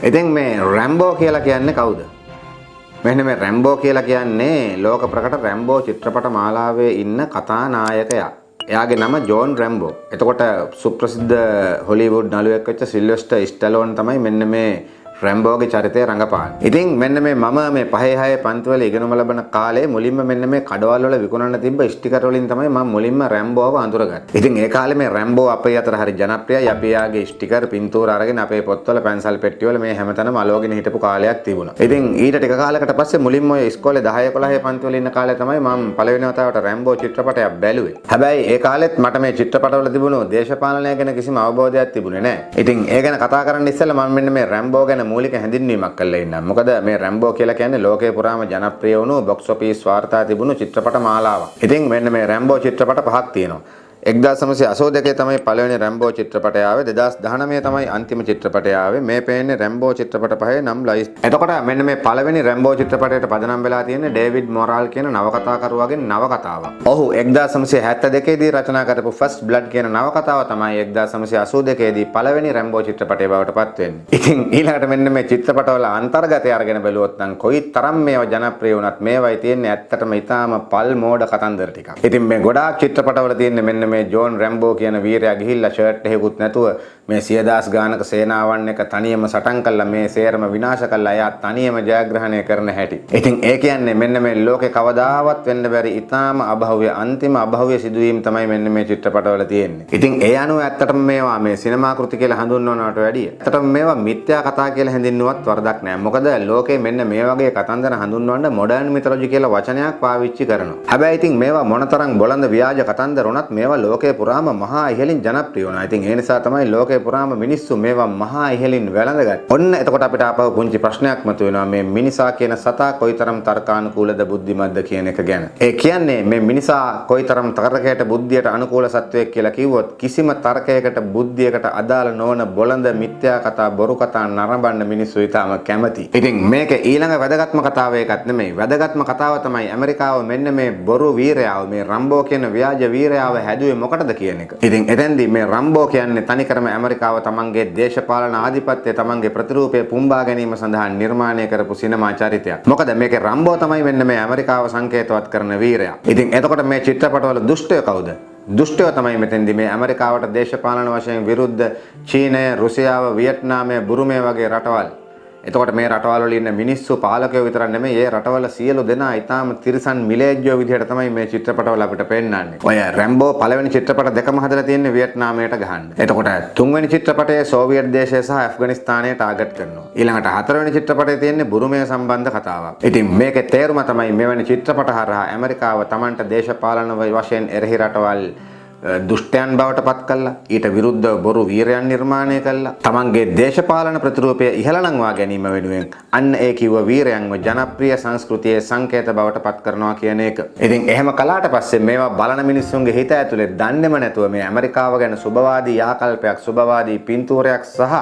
ඉතින් මේ රැම්බෝ කියලා කියන්නේ කවුද? මෙන්න මේ රැම්බෝ කියලා කියන්නේ ලෝක ප්‍රකට රැම්බෝ චිත්‍රපට මාලාවේ ඉන්න කතානායකයා. එයාගේ නම ජෝන් රැම්බෝ. එතකොට සුප්‍රසිද්ධ හොලිවුඩ් නළුවෙක් වෙච්ච සිල්වෙස්ටර් ස්ටැලෝන් තමයි මෙන්න මේ රැම්බෝගේ චරිතය රඟපාන්නේ. ඉතින් මෙන්න මේ මම මේ 5 6 පන්ති වල ඉගෙනුම ලබන කාලේ මුලින්ම මෙන්න මේ කඩවල් වල විකුණන්න තිබ්බ ස්ටිකර් වලින් තමයි මම මුලින්ම රැම්බෝව අඳුරගත්තේ. ඉතින් ඒ කාලේ මේ රැම්බෝ අපේ අතර හරි ජනප්‍රියයි. අපි යාගේ ස්ටිකර් පින්තූර අරගෙන අපේ පොත්වල පැන්සල් පෙට්ටි වල මේ හැමතැනම අලවගෙන හිටපු කාලයක් තිබුණා. ඉතින් ඊට ටික කාලයකට පස්සේ මුලින්ම ඔය ඉස්කෝලේ 10 11 පන්ති වල ඉන්න කාලේ තමයි මම පළවෙනි වතාවට රැම්බෝ චිත්‍රපටයක් බැලුවේ. හැබැයි ඒ කාලෙත් මට මේ චිත්‍රපටවල තිබුණු දේශපාලනය ගැන කිසිම අවබෝධයක් තිබුණේ නැහැ. ඉතින් ඒ ගැන කතා කරන්න ඉස්සෙල්ලා මම මෙන්න මේ රැම්බෝ ගැන මූලික හැඳින්වීමක් කරලා ඉන්නම්. මොකද මේ රැම්බෝ කියලා කියන්නේ ලෝකේ පුරාම ජනප්‍රිය වුණු බොක්ස් ඔෆිස් වාර්තා තිබුණු චිත්‍රපට මාලාවක්. ඉතින් මෙන්න මේ රැම්බෝ චිත්‍රපට පහක් තියෙනවා. 1982 තමයි පළවෙනි රැම්බෝ චිත්‍රපටය ආවේ. 2019 තමයි අන්තිම චිත්‍රපටය ආවේ. මේ පේන්නේ රැම්බෝ චිත්‍රපට පහේ නම් ලයිස්ට්. එතකොට මෙන්න මේ පළවෙනි රැම්බෝ චිත්‍රපටයට පදනම් වෙලා තියෙන්නේ ඩේවිඩ් මොරාල් කියන නවකතාකරුවාගේ නවකතාවක්. ඔහු 1972 දී රචනා කරපු ෆස්ට් බ්ලඩ් කියන නවකතාව තමයි 1982 දී පළවෙනි රැම්බෝ චිත්‍රපටය බවට පත් වෙන්නේ. ඉතින් ඊළඟට මෙන්න මේ චිත්‍රපටවල අන්තර්ගතය අරගෙන බැලුවොත් නම් කොයි තරම් මේවා ජනප්‍රිය වුණත් මේවයි තියෙන්නේ ඇත්තටම ඊටාම පල් මෝඩ කතන්දර ටිකක්. ඉතින් මේ ගොඩාක් චිත්‍රපටවල තියෙන්නේ මෙන්න මේ ජෝන් රැම්බෝ කියන වීරයා ගිහිල්ලා ෂර්ට් එකකුත් නැතුව මේ 100,000 ගානක සේනාවන් එක තනියම සටන් කළා මේ සේරම විනාශ කළා එයා තනියම ජයග්‍රහණය කරන හැටි. ඉතින් ඒ කියන්නේ මෙන්න මේ ලෝකේ කවදාවත් වෙන්න බැරි ඊටාම අභව්‍ය අන්තිම අභව්‍ය සිදුවීම් තමයි මෙන්න මේ චිත්‍රපටවල තියෙන්නේ. ඉතින් ඒ අනුව ඇත්තටම මේවා මේ සිනමා කෘති කියලා හඳුන්වනවට වැඩිය ඇත්තටම මේවා මිත්‍යා කතා කියලා හැඳින්නුවත් වරදක් නෑ. මොකද ලෝකේ මෙන්න මේ වගේ කතන්දර හඳුන්වන්න මොඩර්න් මිතොලොජි කියලා වචනයක් පාවිච්චි කරනවා. හැබැයි ඉතින් මේවා මොනතරම් බොළඳ ව්‍යාජ කතන්දර වුණත් මේවා ලෝකේ පුරාම මහා ඉහළින් ජනප්‍රිය වුණා. ඉතින් ඒ නිසා තමයි ලෝකේ පුරාම මිනිස්සු මේවා මහා ඉහළින් වැළඳගත්තේ. ඔන්න එතකොට අපිට ආපහු පුංචි ප්‍රශ්නයක් මතුවෙනවා මේ මිනිසා කියන සතා කොයිතරම් තර්කානුකූලද බුද්ධිමත්ද කියන එක ගැන. ඒ කියන්නේ මේ මිනිසා කොයිතරම් තර්කයට බුද්ධියට අනුකූල සත්වයක් කියලා කිව්වොත් කිසිම තර්කයකට බුද්ධියකට අදාළ නොවන බොළඳ මිත්‍යා කතා බොරු කතා නරඹන්න මිනිස්සු ඊටම කැමති. ඉතින් මේක ඊළඟ වැදගත්ම කතාව එකක් නෙමෙයි. වැදගත්ම කතාව තමයි ඇමරිකාව මෙන්න මේ බොරු වීරයාව මේ රම්බෝ කියන ව්‍යාජ වීරයාව හැදුවේ මොකටද කියන එක. ඉතින් එතෙන්දී මේ රම්බෝ කියන්නේ තනිකරම ඇමරිකාව තමන්ගේ දේශපාලන ආධිපත්‍යය තමන්ගේ ප්‍රතිරූපය පුම්බා ගැනීම සඳහා නිර්මාණය කරපු සිනමා චරිතයක්. මොකද මේකේ රම්බෝ තමයි මෙන්න මේ ඇමරිකාව සංකේතවත් කරන වීරයා. ඉතින් එතකොට මේ චිත්‍රපටවල දුෂ්ටය කවුද? දුෂ්ටයෝ තමයි මෙතෙන්දී මේ ඇමරිකාවට දේශපාලන වශයෙන් විරුද්ධ චීනය, රුසියාව, වියට්නාමය, බුරුමය වගේ රටවල්. එතකොට මේ රටවල් වල ඉන්න මිනිස්සු පාලකයෝ විතරක් නෙමෙයි ඒ රටවල සියලු දෙනා ඊටාම තිරසන් මිලේජ්ජෝ විදිහට තමයි මේ චිත්‍රපටවල අපිට පෙන්නන්නේ. ඔය රැම්බෝ පළවෙනි චිත්‍රපට දෙකම හදලා තියෙන්නේ වියට්නාමයට ගහන්න. එතකොට තුන්වෙනි චිත්‍රපටයේ සෝවියට් දේශය සහ ඇෆ්ගනිස්තානය ටාගට් කරනවා. ඊළඟට හතරවෙනි චිත්‍රපටයේ තියෙන්නේ බුරුමය සම්බන්ධ කතාවක්. ඉතින් මේකේ තේරුම තමයි මෙවැනි චිත්‍රපට හරහා ඇමරිකාව Tamanට දේශපාලන වශයෙන් එරෙහි රටවල් දුෂ්ටයන් බවට පත් කළා. ඊට විරුද්ධව බොරු වීරයන් නිර්මාණය කළා. තමන්ගේ දේශපාලන ප්‍රතිරූපය ඉහළ නංවා ගැනීම වෙනුවෙන් අන්න ඒ කිව්ව වීරයන්ව ජනප්‍රිය සංස්කෘතියේ සංකේත බවට පත් කරනවා කියන එක. ඉතින් එහෙම කළාට පස්සේ මේවා බලන මිනිස්සුන්ගේ හිත ඇතුලේ දන්නේම නැතුව මේ ඇමරිකාව ගැන සුබවාදී ආකල්පයක්, සුබවාදී පින්තූරයක් සහ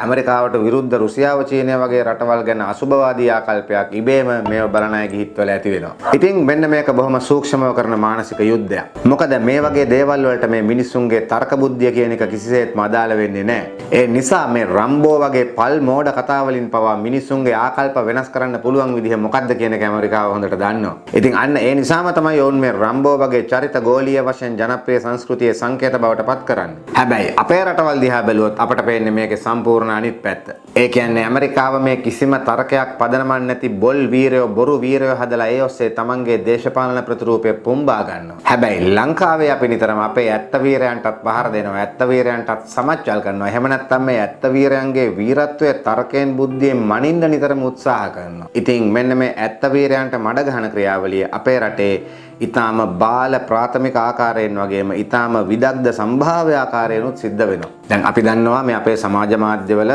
ඇමරිකාවට විරුද්ධ රුසියාව, චීනය වගේ රටවල් ගැන අසුබවාදී ආකල්පයක් ඉබේම මේව බලන අයගේ හිතවල ඇති වෙනවා. ඉතින් මෙන්න මේක බොහොම සූක්ෂමව කරන මානසික යුද්ධයක්. මොකද මේ වගේ දේවල් වලට මේ මිනිසුන්ගේ තර්ක බුද්ධිය කියන එක කිසිසේත්ම අදාළ වෙන්නේ නැහැ. ඒ නිසා මේ රම්බෝ වගේ පල් මෝඩ කතා වලින් පවා මිනිසුන්ගේ ආකල්ප වෙනස් කරන්න පුළුවන් විදිහ මොකක්ද කියන එක ඇමරිකාව හොඳට දන්නවා. ඉතින් අන්න ඒ නිසාම තමයි ඔවුන් මේ රම්බෝ වගේ චරිත ගෝලීය වශයෙන් ජනප්‍රිය සංස්කෘතියේ සංකේත බවට පත් කරන්නේ. හැබැයි අපේ රටවල් දිහා බැලුවොත් අපට පේන්නේ මේකේ සම්පූර්ණ අනිත් පැත්ත. ඒ කියන්නේ ඇමරිකාව මේ කිසිම තර්කයක් පදනමක් නැති බොල් වීරයෝ බොරු වීරයෝ හදලා ඒ ඔස්සේ තමන්ගේ දේශපාලන ප්‍රතිරූපය පුම්බා ගන්නවා. හැබැයි ලංකාවේ අපි නිතරම අපේ ඇත්ත වීරයන්ටත් පහර දෙනවා. ඇත්ත වීරයන්ටත් සමච්චල් කරනවා. එහෙම නැත්නම් මේ ඇත්ත වීරයන්ගේ වීරත්වය තර්කයෙන් බුද්ධියෙන් මනින්න නිතරම උත්සාහ කරනවා. ඉතින් මෙන්න මේ ඇත්ත වීරයන්ට මඩ ගහන ක්‍රියාවලිය අපේ රටේ ඊටාම බාල ප්‍රාථමික ආකාරයෙන් වගේම ඊටාම විදග්ධ සම්භාව්‍ය ආකාරයෙන්ුත් සිද්ධ වෙනවා. දැන් අපි දන්නවා මේ අපේ සමාජ මාධ්‍යවල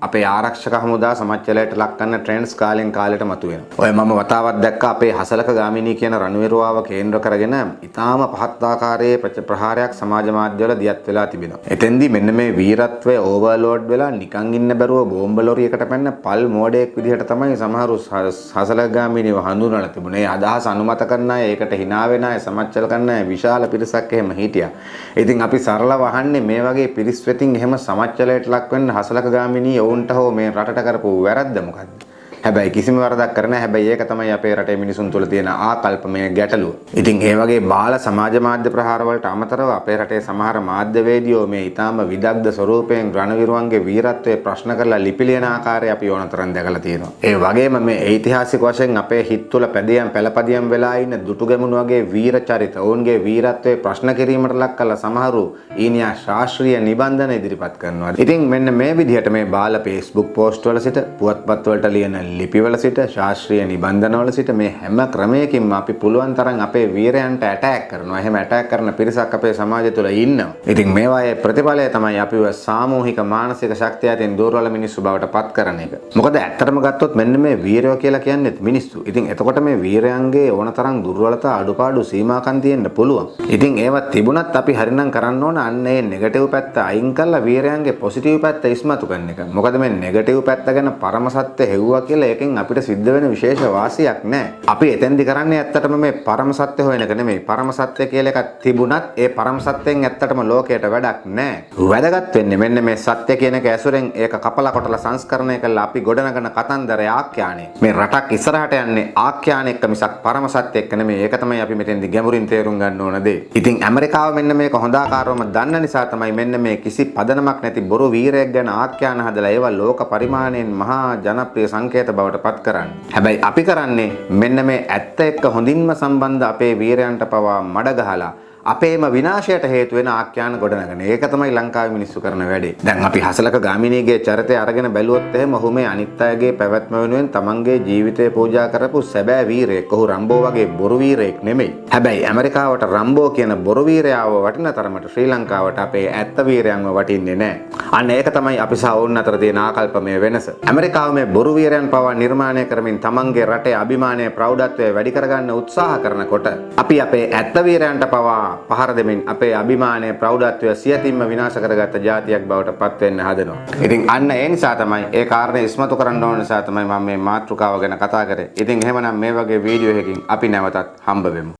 අපේ ආරක්ෂක හමුදා සමච්චලයට ලක් කරන ට්‍රෙන්ඩ්ස් කාලෙන් කාලෙට මතුවෙනවා. ඔය මම වතාවක් දැක්කා අපේ හසලක ගාමිණී කියන රණවිරුවාව කේන්ද්‍ර කරගෙන ඊටාම පහත් ආකාරයේ ප්‍රහාරයක් සමාජ මාධ්‍යවල දියත් වෙලා තිබෙනවා. එතෙන්දී මෙන්න මේ වීරත්වය ඕවර්ලෝඩ් වෙලා නිකන් ඉන්න බැරුව බෝම්බ ලොරියකට පැන්න පල් මෝඩයෙක් විදිහට තමයි සමහරු හසලක ගාමිණීව හඳුන්වලා තිබුණේ. ඒ අදහස අනුමත කරන අය, ඒකට hina වෙන අය, සමච්චල කරන අය විශාල පිරිසක් එහෙම හිටියා. ඉතින් අපි සරලව අහන්නේ මේ වගේ පිරිස් වෙතින් එහෙම සමච්චලයට ලක් වෙන්න හසලක ගාමිණී ඔවුන්ට හෝ මේ රටට කරපු වැරද්ද මොකක්ද? හැබැයි කිසිම වරදක් කරන්නේ නැහැ. හැබැයි ඒක තමයි අපේ රටේ මිනිසුන් තුළ තියෙන ආකල්පමය ගැටලුව. ඉතින් ඒ වගේ බාල සමාජ මාධ්‍ය ප්‍රහාර වලට අමතරව අපේ රටේ සමහර මාධ්‍යවේදියෝ මේ ඊටාම විදග්ධ ස්වරූපයෙන් රණවිරුවන්ගේ වීරත්වයේ ප්‍රශ්න කරලා ලිපි ලියන ආකාරය අපි ඕනතරම් දැකලා තියෙනවා. ඒ වගේම මේ ඓතිහාසික වශයෙන් අපේ හිත් තුළ පැදියම් පළපදියම් වෙලා ඉන්න දුටුගැමුණු වගේ වීර චරිත ඔවුන්ගේ වීරත්වයේ ප්‍රශ්න කිරීමට ලක් කළා සමහරු ඊනියා ශාස්ත්‍රීය නිබන්ධන ඉදිරිපත් කරනවා. ඉතින් මෙන්න මේ විදිහට මේ බාල Facebook post වල සිට පුවත්පත් වලට ලියන ලිපිවල සිට ශාස්ත්‍රීය නිබන්ධනවල සිට මේ හැම ක්‍රමයකින්ම අපි පුළුවන් තරම් අපේ වීරයන්ට ඇටැක් කරනවා. එහෙම ඇටැක් කරන පිරිසක් අපේ සමාජය තුළ ඉන්නවා. ඉතින් මේවායේ ප්‍රතිඵලය තමයි අපිව සාමූහික මානසික ශක්තිය අතින් දුර්වල මිනිස්සු බවට පත් කරන එක. මොකද ඇත්තටම ගත්තොත් මෙන්න මේ වීරයෝ කියලා කියන්නේ මිනිස්සු. ඉතින් එතකොට මේ වීරයන්ගේ ඕනතරම් දුර්වලතා අඩුපාඩු සීමාකම් තියෙන්න පුළුවන්. ඉතින් ඒවා තිබුණත් අපි හරිනම් කරන්න ඕන අන්න ඒ නෙගටිව් පැත්ත අයින් කරලා වීරයන්ගේ පොසිටිව් පැත්ත ඉස්මතු කරන එක. මොකද මේ නෙගටිව් පැත්ත ගැන පරම සත්‍ය හෙව්වා කියලා ඒකෙන් අපිට සිද්ධ වෙන විශේෂ වාසියක් නැහැ. අපි එතෙන්දි කරන්නේ ඇත්තටම මේ පරම සත්‍ය හොයන එක නෙමෙයි. පරම සත්‍ය කියලා එකක් තිබුණත් ඒ පරම සත්‍යෙන් ඇත්තටම ලෝකයට වැඩක් නැහැ. වැදගත් වෙන්නේ මෙන්න මේ සත්‍ය කියන එක ඇසුරෙන් ඒක කපලා කොටලා සංස්කරණය කරලා අපි ගොඩනගන කතන්දරය ආඛ්‍යානය. මේ රටක් ඉස්සරහට යන්නේ ආඛ්‍යාන එක්ක මිසක් පරම සත්‍ය එක්ක නෙමෙයි. ඒක තමයි අපි මෙතෙන්දි ගැඹුරින් තේරුම් ගන්න ඕන දේ. ඉතින් ඇමරිකාව මෙන්න මේක හොඳ ආකාරවම දන්න නිසා තමයි මෙන්න මේ කිසි පදනමක් නැති බොරු වීරයෙක් ගැන ආඛ්‍යාන හදලා ඒවා ලෝක පරිමාණයෙන් මහා ජනප්‍රිය සංකේත බවට පත් කරන්නේ. හැබැයි අපි කරන්නේ මෙන්න මේ ඇත්ත එක්ක හොඳින්ම සම්බන්ධ අපේ වීරයන්ට පවා මඩ ගහලා අපේම විනාශයට හේතු වෙන ආඛ්‍යාන ගොඩනගන. ඒක තමයි ලංකාවේ මිනිස්සු කරන වැඩේ. දැන් අපි හසලක ගාමිණීගේ චරිතය අරගෙන බැලුවොත් එහෙම ඔහු මේ අනිත් අයගේ පැවැත්ම වෙනුවෙන් තමන්ගේ ජීවිතය පූජා කරපු සැබෑ වීරයෙක්. ඔහු රම්බෝ වගේ බොරු වීරයෙක් නෙමෙයි. හැබැයි ඇමරිකාවට රම්බෝ කියන බොරු වීරයාව වටින තරමට ශ්‍රී ලංකාවට අපේ ඇත්ත වීරයන්ව වටින්නේ නැහැ. අන්න ඒක තමයි අපි සහ ඔවුන් අතර තියෙන ආකල්පමය වෙනස. ඇමරිකාව මේ බොරු වීරයන් පවා නිර්මාණය කරමින් තමන්ගේ රටේ අභිමානය ප්‍රෞಢත්වය වැඩි කරගන්න උත්සාහ කරනකොට අපි අපේ ඇත්ත වීරයන්ට පවා පහර දෙමින් අපේ අභිමානය ප්‍රෞಢත්වය සියතින්ම විනාශ කරගත්ත ජාතියක් බවට පත් වෙන්න හදනවා. ඉතින් අන්න ඒ නිසා තමයි ඒ කාරණේ ඉස්මතු කරන්න ඕන නිසා තමයි මම මේ මාතෘකාව ගැන කතා කරේ. ඉතින් එහෙමනම් මේ වගේ වීඩියෝ එකකින් අපි නැවතත් හම්බ වෙමු.